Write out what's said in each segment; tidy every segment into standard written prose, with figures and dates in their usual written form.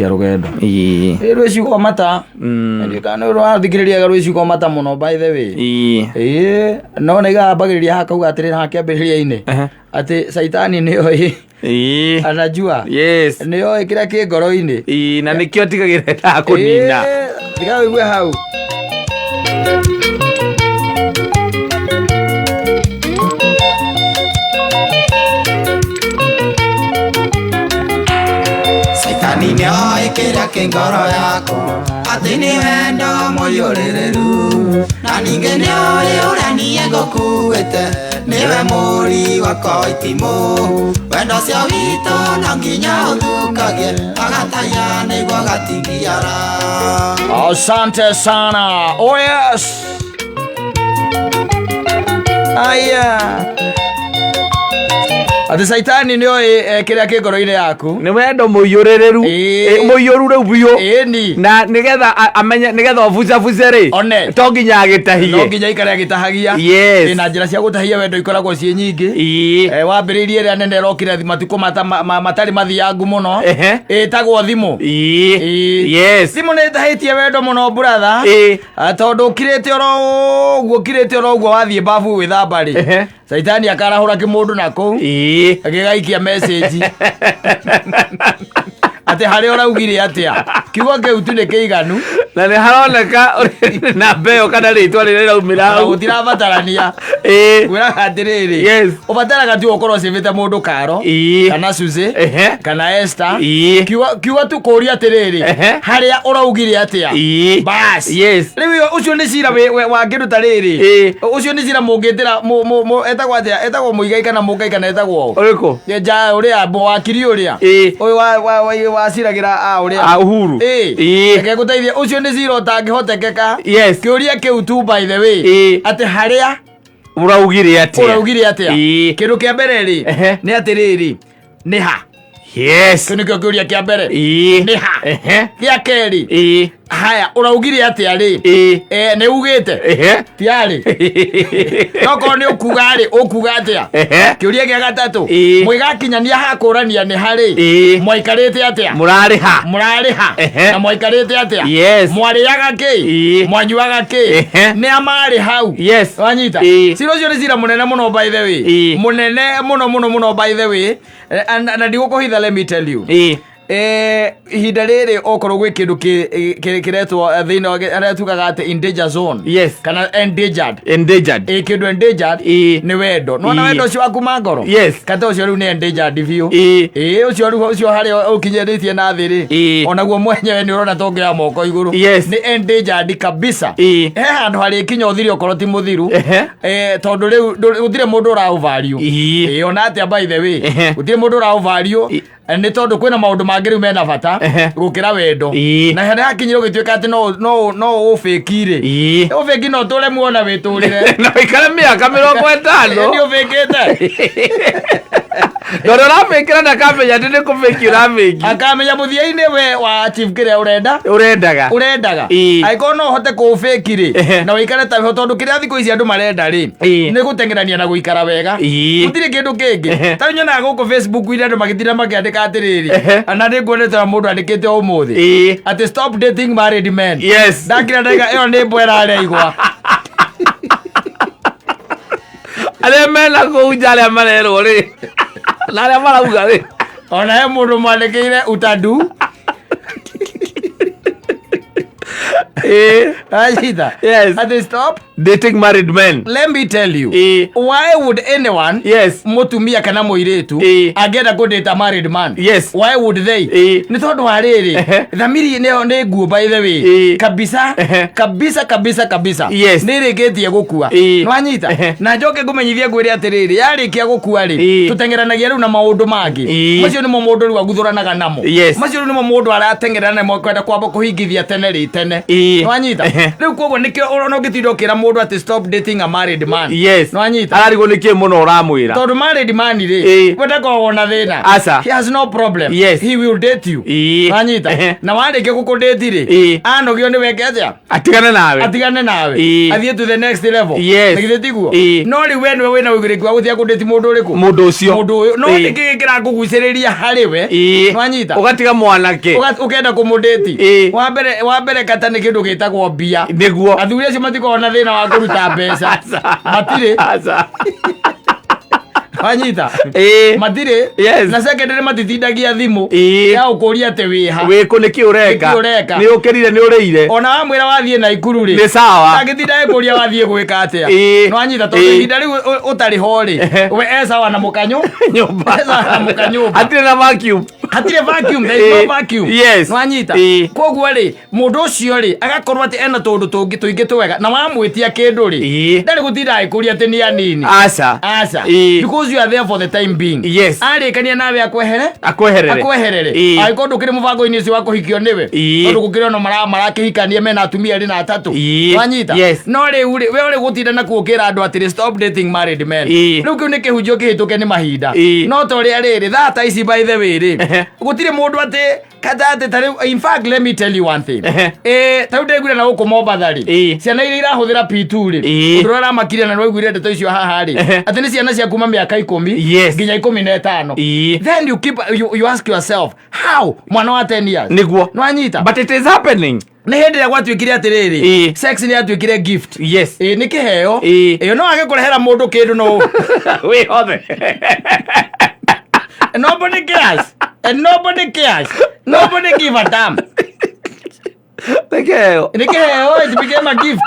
kia rugendo rweci kwa mata ndio kana rwathikiriria rweci kwa mata muno by the way no nega bagiriria haka ugatirira hake ambiriria-ini ati saitani niyo anajua niyo kira ki ngoro-ini na nikio tigagireta kunina tiga igwe hau Niyo ikira kingoro yako ati ni wendo moyorereru na ninge niyo ura niye ngokuete niwe muri wako itimo wendo cio wito na nginya uthukagie agataya niguo gatingiara. Asante sana. Oh yes. Aya ati saitani niyo kiria ki ngoro-ini yaku ni wendo muyorereru muyoru reu biu na nigetha amenye nigetha obuca ri to nginya agitahie no nginya ikare agitahagia na njira cia gutahia wendo ikoragwo cie nyingi wambiririe ria nene rokire matuko matari mathiangu muno itagwo thimu thimu ni itahitie wendo muno brother tondu ukirite oro uguo wathie bafu withamba ri saitani akarahura kimundu nako agigaikia message ate hari uraugire atia kiugo kiu tu ni kiiganu na ni haroneka na beo kana ritwa rire raumira gutirabatarania gwira atiriri ubataraga tu ukorwo civite mundu karo kana Suze kana Esther kiugo tu kuria atiriri haria uraugire atia bas riu ucio ni cira wa kindu tariri ucio ni cira mungitira etagwo atia etagwo muigai kana mugai kana etagwo uriko ja uria wakiri uria uyu wa ciragira uria Uhuru eke guteithia ucio ni cira utangihotekeka kiuria kiu tu by the way ati haria uraugire atia kindu kia mbere ri ni atiriri ni ha kino kiuria kia mbere ni ha kia keri haya uraugire atia ri ni ugite tiari noko ni ukuga atia kiuria gia gatatu mwigakinyania hakurania ni hari mwaikarite atia murari ha na mwaikarite atia mwariaga ki mwanyuaga ki ni amari hau wanyita ciro cio ni cira munene muno by the way munene muno by the way na ndigukuhitha let me tell you ihinda riri okorwo gwi kindu kiretwo thini aria tugaga ati in danger zone kana endangered kindu endangered ni wendo nona wendo ucio waku mangoro kata ucio riu ni endangered biu ucio hari ukinyiritie na thiri onaguo mwenyewe ni urona tongia moko iguru ni endangered kabisa handu hari kinya uthiri okorwo ti muthiru tondu riu gutire mundu ura value ona atia by the way gutire mundu ura value ni tondu kwina maundu mangi riu mena bata gukira wendo na hena hakinyiro gituika ati no ufekire ufeki no tole muona witurire na ikara miaka 50 ni ufekete ndoro rafekira na kamenya ndini kufekira mengi akamenya muthia-ini we wa chief kire urendaga aiko no hote ku ufekire na wikare ta tondu kiria thiko ici andu marenda ri ni gutengerania na guikara wega gutire kindu kingi ta nyona guku Facebook ire andu magithira magiandika atiriri ana ni nguonete mundu andikite umuthi ati stop dating married men ndakira ndaiga iyo ni mbwera aria igwa ale mena kuja ale marero ri na ale marauga ri ona he mundu mwandikire utadu Ajita. Ati stop dating married men. Let me tell you. Why would anyone mutumia kana muiretu agenda go date a married man? Why would they? Ni tondu wa riri thamiri ne nguo by the way kabisa ni rigetie gukua nwanyita na njoke ngumenyithia ngwire atiriri yarikia gukua ri tutengeranagia riu na maundu mangi macio ni mo mundu riu aguthuranaga namo macio ni mo mundu aratengerana mo kwenda kwamba kuhingithia tene ri tene Nwanyita riu koguo nikio urona ungitindo kira mundu ati stop dating a married man. Nwanyita ararigo nikie muno uramwira tondu married man ri wenda ko wona thina he has no problem. He will date you. Nwanyita na warike gukudate ri anogio ni wekeja atigane nawe athie to the next level. Nigithitiguo no ri we wena wigiriki wa guthia kudate mundu uriku mundu ucio no ndikigikira nguguciriria hariwe. Nwanyita ugatiga mwanake ukenda kumudate wa mbere kata ni kindu gitagwo bia niguo athuri acio matikona thina wa kuruta mbeca matire Wanyita matire na secondary matitindagia thimu ya ukuria te wiha wiku niki ureka ni ukirire ni uriire ona wamwira wathie na ikuru ri ni sawa agitinda ikuria wathie gwika atia no wanyita tondu ihinda riu utari hori we esawa na mukanyo nyumba esawa na mukanyo atire na vacuum hatire vacuum there is no vacuum. No wanyita koguo ri mundu ucio ri agakorwo ati ena tundu tungi tuingi twega na wamwitia kindu ri ndari gutinda ikuria ati ni anini aca because you are there for the time being. Arikania nawe akweherere aiko ndukiri mubango ini ucio wa kuhikio niwe tondu gukiri no marakihikania mena atumia ri na atatu. Wanyita no riu ri we uri gutinda na kuukira andu ati stop dating married men. Riu kiu ni kihunjio kihituke ni mahinda no to ri riri thata ici by the way ri gutire mundu ati katate tari. In fact let me tell you one thing tau ndegwire na guku Mombathari ciana iria irahuthira P2 ri ndurora makire na rwigwire ndeto icio haha ri ati ni ciana cia kuma miaka 10 nginya 15. Then you ask yourself how mwana wa 10 years niguo nwanyita but it is happening ni hindi ya gwatuikire atiriri sex ni atuikire gift ni kiheo iyo no agikurehera mundu kindu no we hothe nobody cares and nobody cares. Nobody give a damn. Ni kiheo it became a gift.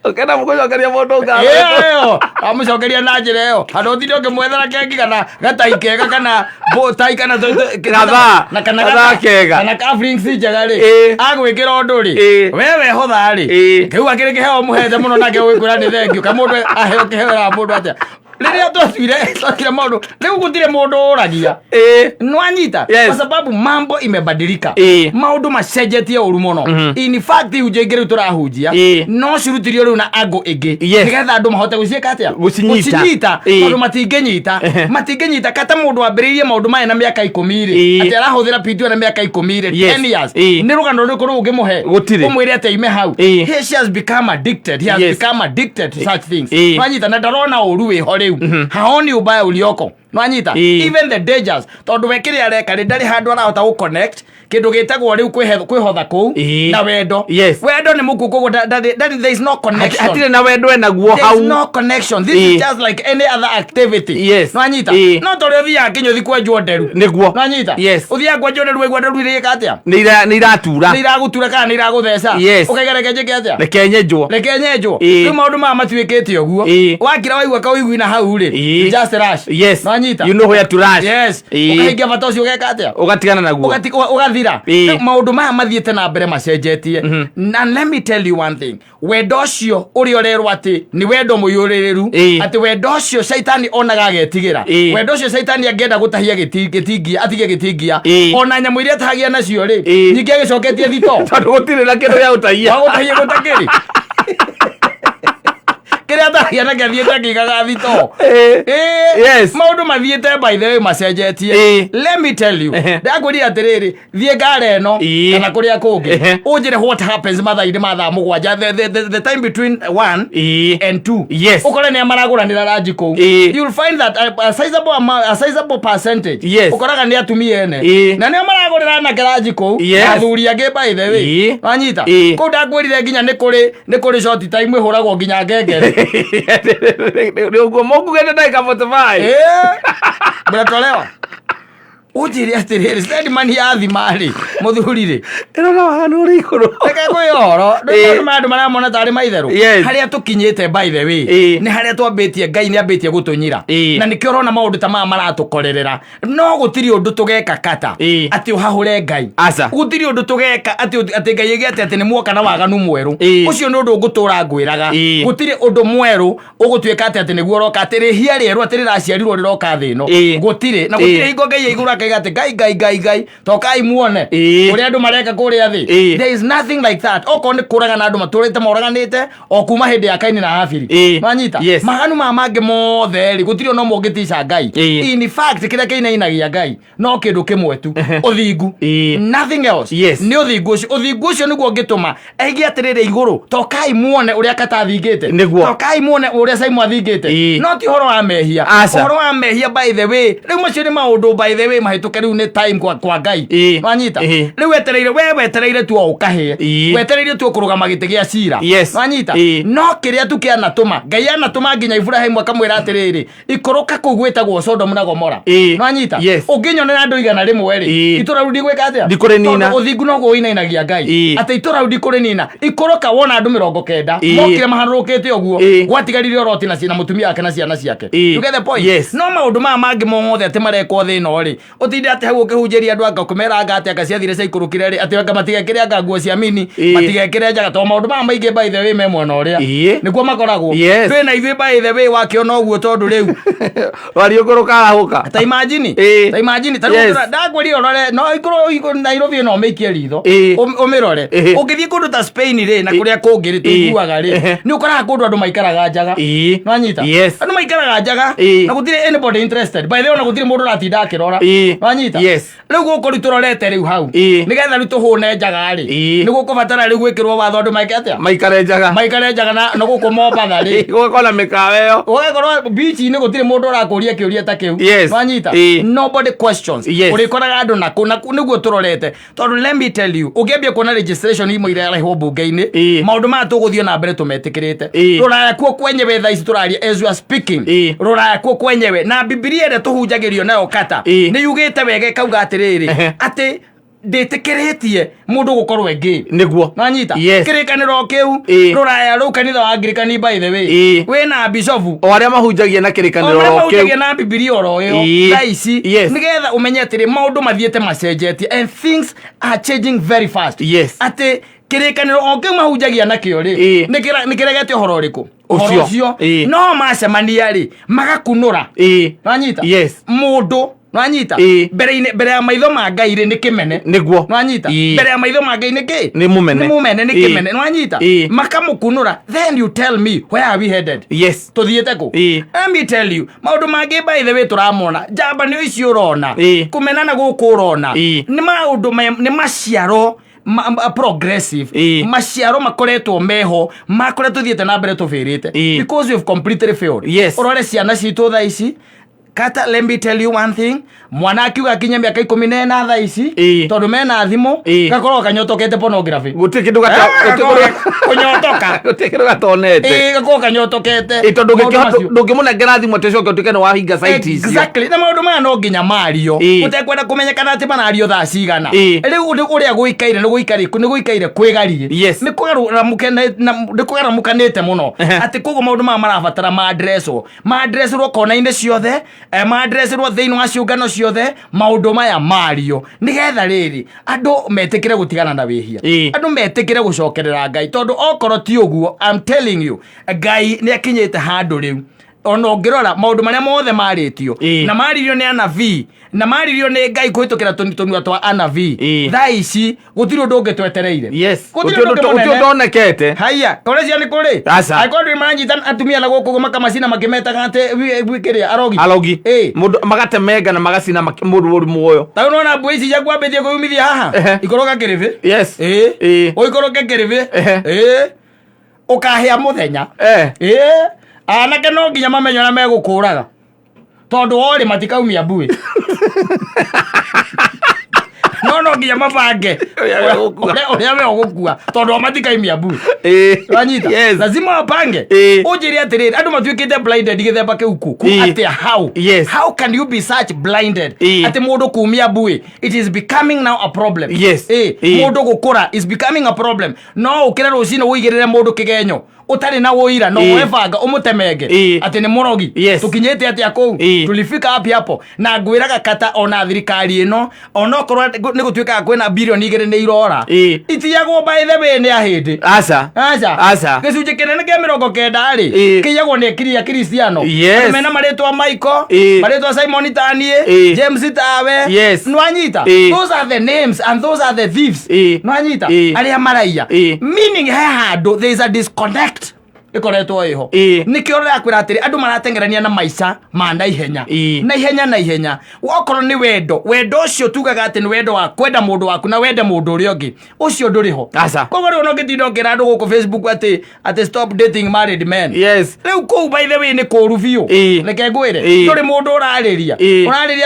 Ukenda mugucokeria mundu ngaro amucokeria na njira iyo andu uthinde ukimwethera kengi kana gatai kega kana botai kana gathaa kega kana kafrings njega ri agwikira undu ri wewe hotha ri kiu akiri kiheo muhete muno nake wikwira ni thengiu kamundu aheo kiheo mundu atia riria twacire maundu riu gutire mundu uragia nwanyita kwa sababu mambo imebadilika maundu macenjetie uru muno. In fact ujengere uturahunjia no cirutirio riu na angu ingi nigetha andu mahote guciika atia gucinyita tondu matingenyita kata mundu ambiririe maundu maya na miaka 10 ri ati arahuthira P2 na miaka 10 ri 10 years ni rugano ruku ungimuhe umwire ati ime hau he has become addicted to such things. Nwanyita na ndarona uru wi ho riu haoni ubaya ulioko. Nwanyita even the dangers tondu wekire areka ri ndari handu arahota gu connect kindu gitagwo riu kwihotha ku na wendo ni mukuku there is no connection atire na wendo enaguo hau there is no connection. This is just like any other activity. Nwanyita no tori thia kinyo thikwa nderu niguo nwanyita uthia kwa nderu egwa nderu iri atia ni iragutura kana ni iragutheca ukaigereke njike atia rekenyenjwo riu maundu ma matuikite uguo wakira waigua kawigu na hau ri just rush. Nwanyita you know where to rush ukahingia bata ucio ugeka atia ugatigana naguo ugathira maundu maya mathiete na mbere macenjetie. And let me tell you one thing wendo ucio uri orerwo ati ni wendo muyuririru ati wendo ucio shaitani onaga agetigira wendo ucio shaitani angenda gutahia gitingia atige gitingia ona nyamu iria tahagia nacio ri nyingi agicoketie thito tondu gutire na kindu ya utahia gutakiri kiria tahagia na gathiete kigaga thito maundu mathiete by the way macenjetie. Let me tell you ndakwirira atiriri thie ngare no kana kuria kungi unjire what happens mathaini mathaa mugwanja the time between 1 and 2 ukore ni amaraguranira ranji ku you'll find that a sizable percentage ukoraga ni atumia ene na ni amaragurira na ranji ku athuri angi by the way wanyita ku ndakwirire nginya ni kuri short time ihuragwo nginya ngengere uguo mugugende ndagika 45 muratolewa ujiri atiriri steady man ya thimari muthuri ri irona wahanu uri ikuru reke kwihoro ndio mandu maramona tari maitheru haria tukinyite by the way ni haria twambitie Ngai ni ambitie gutunyira na nikio urona maundu ta mama maratukorerera no gutiri undu tugeka kata ati uhahure Ngai gutiri undu tugeka ati Ngai yigete ati ni muoka na waganu mweru ucio ni undu ngutura ngwiraga gutiri undu mweru ugutuika ati niguo roka ati hia rieru ati riraciarirwo riroka thino gutiri na gutiri hingo Ngai igura akaiga gai tokai muone uria andu mareka kuria thi. There is nothing like that. Oko ni kuraga na andu maturite moraganite o kuma hindi ya Kaini na Habili manyita maganu mange mothe ri gutiri no mongitica Ngai. In fact kira Kainainagia Ngai no kindu kimwe tu uthingu, nothing else. Ni uthingu ucio niguo ngituma aigia atirire iguru tokai muone uria katathingite, tokai muone uria Simon athingite, no ti horo wa mehia. Horo wa mehia by the way riu macio ni maundu by the way mahituke riu ni time kwa Ngai manyita. Riu wetereire tu ukahe, wetereire tu kurugama gite gia cira manyita. No kiria tu kia natuma Ngai anatuma nginya Ibrahimu akamwira atiriri ikoroka kugwetagwo Sodom na Gomora manyita. Unginyonera andu igana rimwe ri itura rudi gweka atia ndikuri nina uthingu no guinainagia Ngai ati itura rudi kuri nina ikoroka wona andu 90 mokire mahanurukite oguo gwatigarire oroti na ciana mutumia yake na ciana ciake. You get the point? No maundu mangi mothe ati mareko thi no ri utinde ati hau ukihunjeria andu anga kumera anga ati anga ciathire cikurukire ri ati anga matigekire anga nguo cia mini matigekire njaga to maundu maingi by the way me mwena uria niguo makoragwo twina ithui by the way wakiona oguo tondu riu wari ukoroka arahuka ta imagine taru ndagwiri orore no ikoro Nairobi no make ritho umirore ungithie kundu ta Spain ri na kuria kungiri tuiguaga ri ni ukora kundu andu maikaraga njaga nwanyita andu maikaraga njaga na gutire anybody interested by the way na gutire mundu ratinda akirora nwanyita riu guku riturorete riu hau nigetha riu tuhune njaga ri ni gukubatara riu gwikirwo watho andu maike atia maikare njaga na guku Mombasa ri gukona mikawe yo ugakorwo beach ni gutire mundu arakuria kiuria ta kiu nwanyita. Nobody questions urikoraga andu naku niguo turorete tondu let me tell you ugiambia kuona registration imo ira yarehwo bunge-ini maundu ma tuguthio na mbere tumetikirite ruraya kuo kwenyewe tha ici turaria as we are speaking ruraya kuo kwenyewe na Biblia ire tuhunjagirio nayo kata ni yugite wege kauga atiriri ati nditikiretie mundu gukorwo engi niguo nanyita kirikaniro kiu ruraya ru kanitha wa Anglikani by the way we na bishofu o aria mahunjagia na kirikaniro kiu mahunjagia na Biblia oro yo thaisi nigetha umenye atiri maundu mathiete macenjetie and things are changing very fast ati kirikaniro o kiu mahunjagia na kio ri nikiregete uhoro uriku ucio no macemania ri magakunura nanyita mundu nwanyita mbere ya maitho ma Ngai ri ni kimene niguo nwanyita mbere ya maitho ma Ngai ni ki ni mumene ni kimene nwanyita makamukunura then you tell me where are we headed tuthiete ku let me tell you maundu mangi by the way turamona jamba ni icio urona kumenana guku urona ni maundu ni maciaro progressive maciaro makoretwo meho makoretwo thiete na mbere tufirite because we have completely failed urore ciana citu tha ici kata let me tell you one thing mwana akiuga kinya miaka 14 tha ici tondu mena thimu gakorwo kanyotokete pornography gutikindu kunyotoka gutikindu gatonete gakorwo kanyotokete tondu ndungimunengera thimu tecoke utuke no wahinga site icio exactly na maundu maya no nginya mario utekwenda kumenyekana ati manario tha cigana riu uria guikaire ni guikaire kwigarie ni kugaramũkanĩte muno ati koguo maundu maya marabatara madresswo kona-inĩ ciothe madresswo thiini wa ciungano ciothe maundu maya mario nigetha riri andu metikire gutigana na wihia andu metikire gucokerera Ngai tondu okoro ti uguo I'm telling you Ngai ni akinyite handu riu ono ngirora maundu maria mothe maritio na maririo ni anabii na maririo ni Ngai kuhitukira tunitwa twa anabii tha ici gutiri undu ungitwetereire gutiri undu ndonekete haya korecia ni kuri aikondi manjita atumia na guku makamacina makimetaga ati wikiria arogi mundu magatemenga na magacina mundu uri muoyo ta unaona mbui ici jakwambithia kuyumithia haha ikoroka kirivi uikoroke kirivi ukahia muthenya anake no nginya mamenyo na megukuraga tondu ori matikaumia mbui no nginya mabange uria we ugukua tondu matikaimia mbui wanyita lazima wapange ujiri atiriri andu matuikite blinded githemba kiu kuku ati how can you be such blinded ati mundu kumia mbui it is becoming now a problem mundu gukura is becoming a problem no ukire rucini uigirire mundu kigenyo utari na woira no webanga umutemenge ati ni murogi tukinyete ati ako tulifika hapo na ngwiraga kata ona thirikari ino ona okorwo ni gutwika kwena bilioni 2 ni irora itiyagwo by the way ni ahindi aca gicunje kinene kia 90 ri kiyagwo ni Cristiano mena maritwa Michael maritwa Simon Tanie James Tawe nwanyita those are the names and those are the thieves nwanyita aria maraiya meaning handu there is a disconnect ikoretwo iho nikio rakwira atiri andu maratengerania na maica ma na ihenya wokorwo ni wendo ucio tugaga ati ni wendo wa kwenda mundu waku na wende mundu uri ungi ucio nduriho koguo riu no gitinda ngira andu guku Facebook ati stop dating married men riu kou by the way ni kuru biu reke ngwire nduri mundu urariria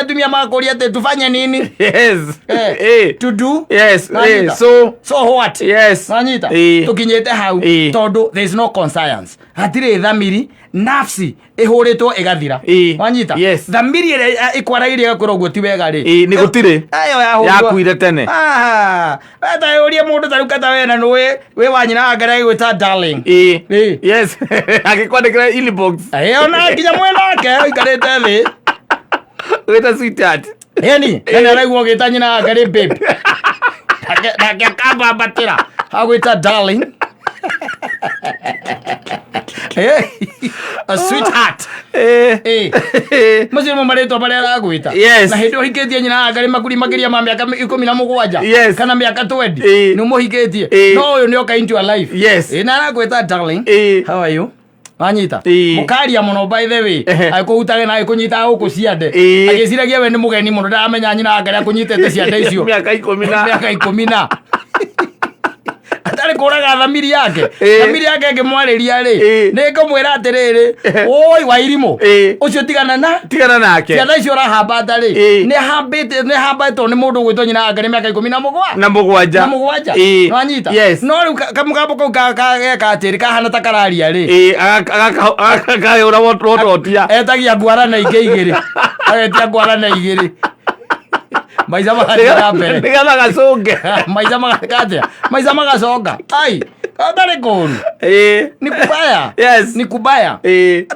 atumia makuria ati tufanye nini to do so what nanyita tukinyete hau tondu there is no conscience hatire thamiri nafsi ihuritwo igathira wanyita thamiri ikwaragiria gakorwo guo ti wega ri ni gutire yakuire tene eta yuria mundu tarukata wena nwe we wanyina ngara gwita darling agikwandikira inbox ona kinya mwenake ikarete thi gwita sweetheart yani araigwo gita nyina ngari babe na kamba batira agwita darling a sweetheart Muzimo mareto bare aragwita na hindu hiketie nyina ngari makuri makiria ma miaka 17 kana miaka 20 ni muhiketie no uyu ni oka into your life na aragwita darling how are you wanyita mukaria muno by the way akuutage na akunyita guku ciande agiciragia we ni mugeni muno ndamenya nyina ngari akunyitete ciande icio miaka 10 atari kuraga thamiri yake ngimwariria ri ni ngumwira atiriri oi wairimu ucio tigana nake ciana icio rahamba ndari ni hambite ni mundu gwitwo nyina ngari miaka 17 wanyita no riu kamugambo kau geka atiri kahana ta kararia ri agakayura wototia etagia ngwara na igiri etia ngwara na igiri maiza magakira mbere nigetha gacunge maiza magacoka ai atari kuru ni kubaya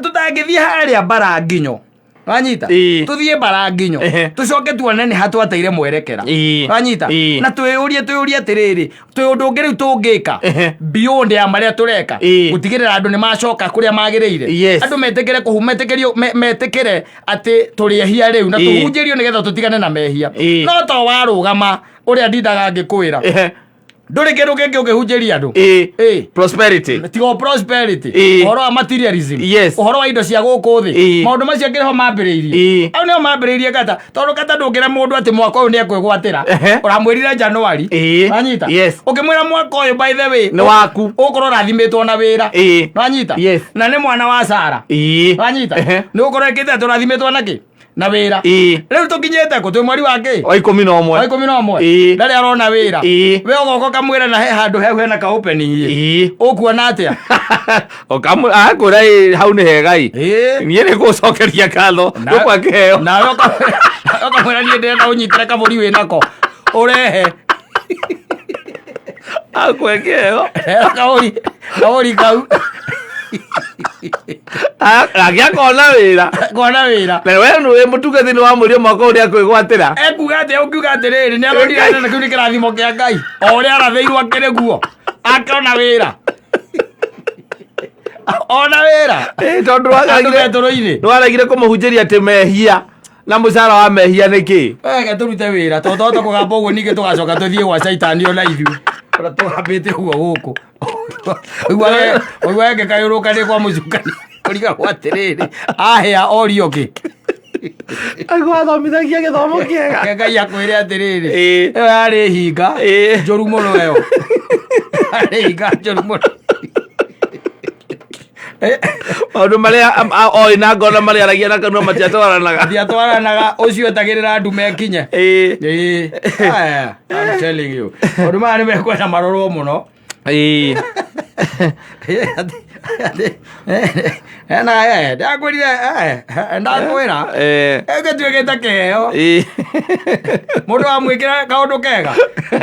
tutangithie haria Baranginyo wanyita tuthie Baranginyo tucoke tuone ni hatwateire mwerekera wanyita na tuyurie atiriri tuyundu ngiri tungika beyond ya maria tureka gutigirira andu ni macoka kuria magiriire andu metekere kuhumetekerio metekere ati turiehia riu na tuhunjirio nigetha tutigane na mehia no to warugama uria ndindaga ngikwira nduri kindu kingi ukihunjiria andu prosperity tigo prosperity uhoro wa materialism uhoro wa indo cia guku thi maundu macio ngiriho mambiriirie au nio mambiriirie kata tondu kata ndungira mundu ati mwaka uyu ni ekwigwatira uramwirire January wanyita ukimwira mwaka uyu by the way ni waku ukorwo rathimitwo na wira wanyita na ni mwana wa Sara wanyita ni ukorwo ikite turathimitwo naki na wira riu tukinyete ku twi mweri wake wa 11 ndari arona wira we ogoko kamwira na he handu hehu hena ka opening ukuona atia akura hau ni hegai nie ni gucokeria katho ndukwakeheo na okamwira nie ndenda unyitire kaburi wi nako urehe akwekeheo kaburi kau agia kona wira na we nwe mutugathi ni wa murio mwaka uria kwigwatira ekuga ati ukiuga atiriri ni arodirana na kiuni kirathimo kia Ngai uria aratheirwo akire guo akona wira ona wira tondu waragire kumuhunjiria ati mehia na mucara wa mehia niki wege turute wira tototo kugamba uguo ningi tugacoka tuthie gwa Saitani ona ithu ora tuhambite huo guku wege kayuruka ni kwa mucukani kuriga gwatiriri ahia orioki agwa thomithagia githomo kiega Ngai akwire atiriri ewe ari hinga njoru muno eyo ari hinga njoru muno maundu maria oi na ngona maria aragia na kanua matiatwaranaga ucio etagirira andu mekinye I'm telling you maundu maya ni mekwenda marorwo muno na ndakwirire ndakwira gituikite kiheo mundu wamwikira kaundu kega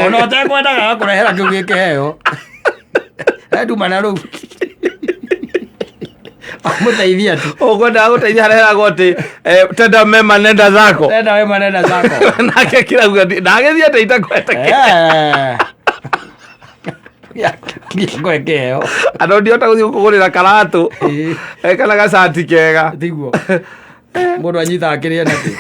ona utekwendaga gakurehera kiu gi kiheo ndumana riu Mũteithia tu. Ũkwenda gũteithia hareragwo atĩ tenda mema nenda zako. Tenda wema nenda zako. Nake kirauga ndagĩthiĩ atĩ itakwete ngwekeo andũ ndiota gũthiĩ kũgũrĩra karatũ kana gacati kega tiguo mũndũ anyitaga kĩrĩa nake